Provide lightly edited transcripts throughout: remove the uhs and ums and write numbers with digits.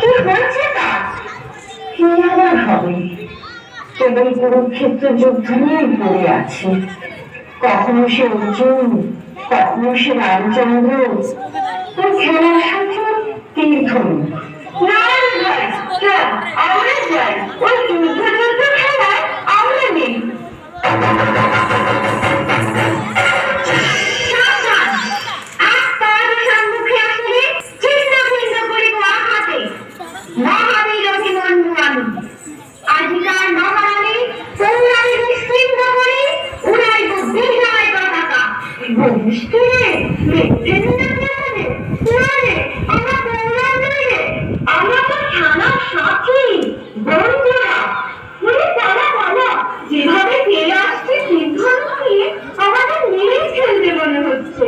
কি হয়েছে তার? কি আবার হবে? কেবল কুরুক্ষেত্র যুদ্ধ নিয়ে পড়ে আছে। কখনো সে অর্জুন, কখনো সে রামচন্দ্র, ওর খেলার সাথে তীর্থন। আমরা যাই, ওই যুদ্ধ যুদ্ধ খেলায় আমরা নেই। যেভাবে ফেলে আসছে আমাদের নিয়ে খেলতে মনে হচ্ছে।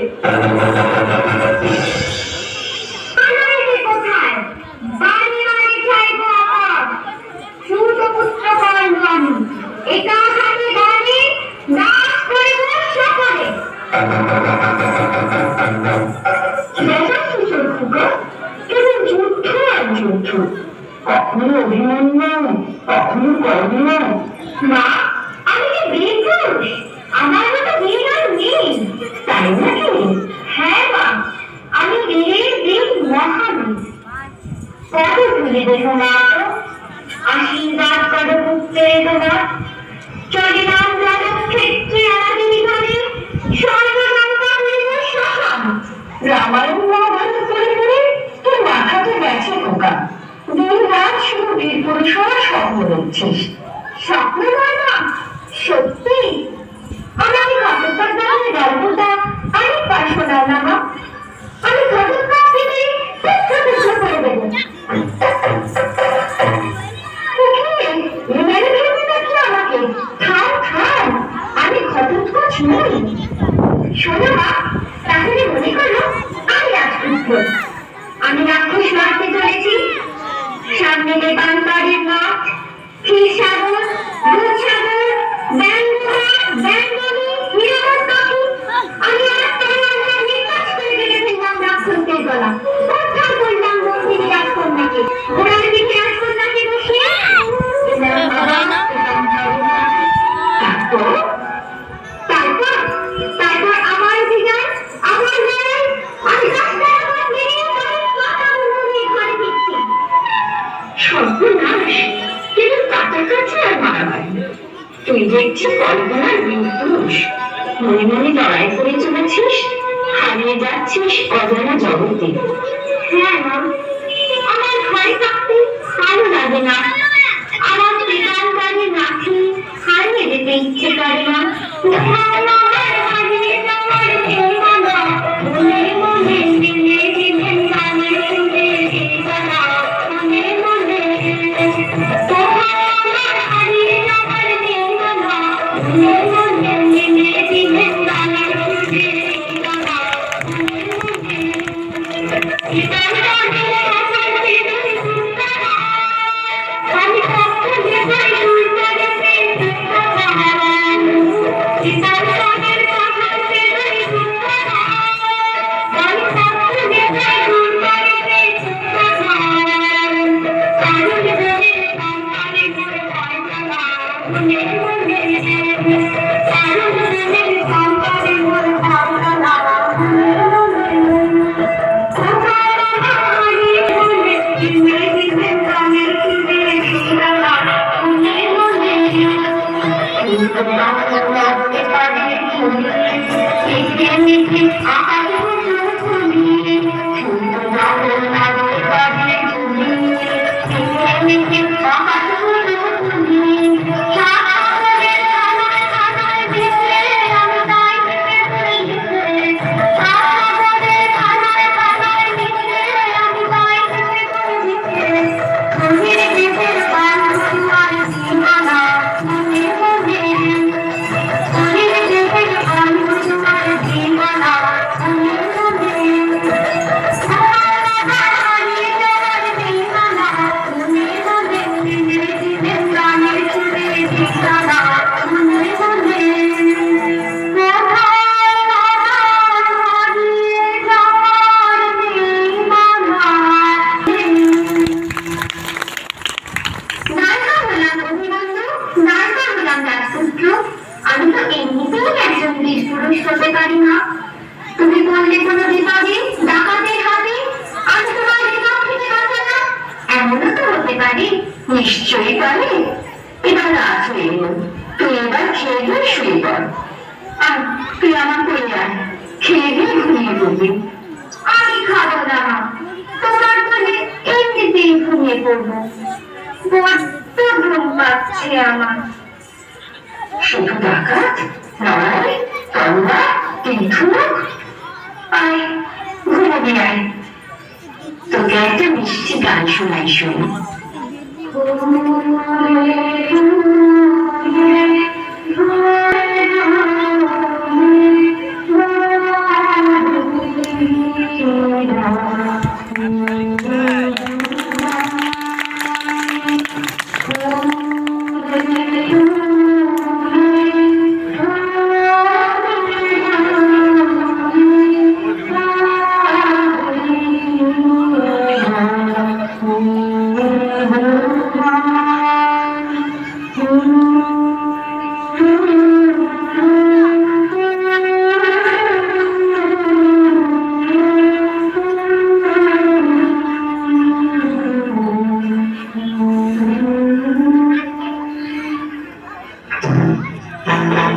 কখনো অভিমন্যু, কখনো কর্ণ। মা, আমি কি বীর পুরুষ? আমার মতো বীর আর নেই, তাই নাকি? হ্যাঁ মা, আমি বীরের বীর মহাবীর। কত ভুলিবে শোনা তো, আশীর্বাদ করো পুত্রের তোমার। চলিলাম জগৎক্ষেত্রে আমাদের জীবনে, সর্বলঙ্কা হইব শ্মশান। রামায়ণ মহাভারত পড়ে পড়ে তোর মাথা তো গেছে খোকা। দিন রাত শুধু বীর পুরুষ হওয়ার স্বপ্ন দেখছিস। স্বপ্ন নয় না, সত্যি। আমার ঘটকদার গ্রামের গল্পটা আরেকবার শোনাও না মা। আমি ঘটকদার থেকে টুকরো করে দেবো। মেরে ফেলবে নাকি আমাকে? থাম থাম, আমি ঘটকদার নই। শোনো মা, তাহলে মনে করো আমি রাজপুত্র। আমি রাক্ষস মারতে চলেছি। সামনে পান্তারের মাঠ, ক্ষীরসাগর, দুধসাগর, ব্যাঙ্গনি, নিরাপদ পাখি। আমি আর তরবারি নির্বাচ করে কেটে ফেললাম রাক্ষসদের গলা। উদ্ধার করলাম বন্দিনী রাজকন্যাকে। ঘোড়ার পিঠে রাজকন্যাকে বসিয়ে তারপর আমার অভিযান, আমার লড়াই। আমি সর্বনাশ, কিন্তু তাদের কাছে আর মারামারি। তুই দেখছি কল্পনার বীর পুরুষ। মনে মনে লড়াই করে চলেছিস, হারিয়ে যাচ্ছিস অজানা জগতে। হ্যাঁ মা, আমার ভয় থাকতে ভালো লাগে না। আমার প্রেমান্তরে নাকি হারিয়ে যেতে ইচ্ছে করে না। নিশ্চয়ই পারে। এবার রাত হয়ে এলো, তুই এবার খেয়ে দিয়ে শুয়ে পড়। আর তুই আমার কোলে আয়, খেয়ে দিয়ে ঘুমিয়ে পড়বি। আমি খাবো না মা, তোমার কোলে এমনিতেই ঘুমিয়ে পড়বো। বড্ড ঘুম পাচ্ছে আমার। শুধু ডাকাত নয়, তরুণা তীর্থলোক, আয় ঘুমোবি আয়। তোকে একটা মিষ্টি গান শোনাই, শোন।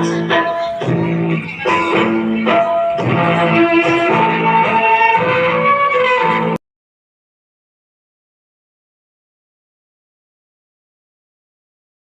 Thank you.